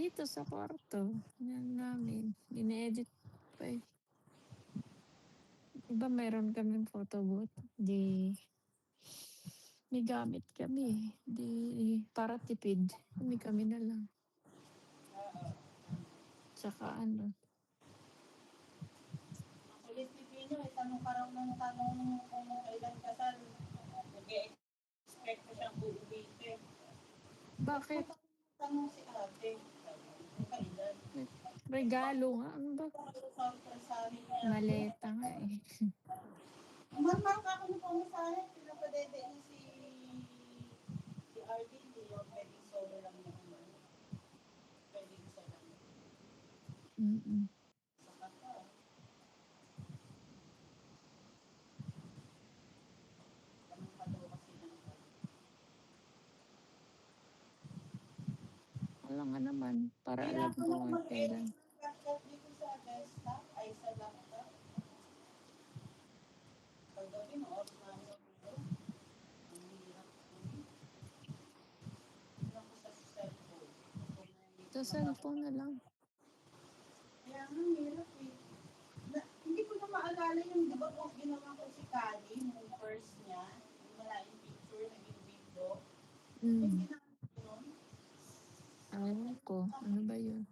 Dito sa kwarto, yan namin, ine-edit pa, eh. 'Di ba meron kaming photo booth, 'di may gamit kami, 'di para tipid, kami-kami na lang. Tsaka ano, Ang kulit ni Pino, eh, tanong ka raw ng tanong kung kailan kasal. Nag-e-expect ko siyang uulitin. Ba't mo bakit tanong si ate? Kung kailan? regalo nga, ano ba, Sorpresahin niya ako. maleta nga, eh. Umarmang ako ng pamasahe. Pinapadede niya si RD. Hindi yung pwedeng solo lang naman. Pwedeng isa lang. Mm. Saka ka. Tanong ka daw kasi ng Wala nga naman, para alam Hirapan ko ako nga mag-edit kailan. ng CapCut dito sa desktop ay sa laptop. Pagdabi, ma-off na ako dito. Ang hirap ko. Hirap ko sa cellphone. Kung Sa nandito lang ako. cellphone na lang. Kaya nga, hirap eh. Hindi ko na maalala yung, di ba, kung ginawa ko si Kali, yung first niya, yung maraming picture, naging video. Yung Hmm, ginawa ko yun, ewan ko, ano ba yun?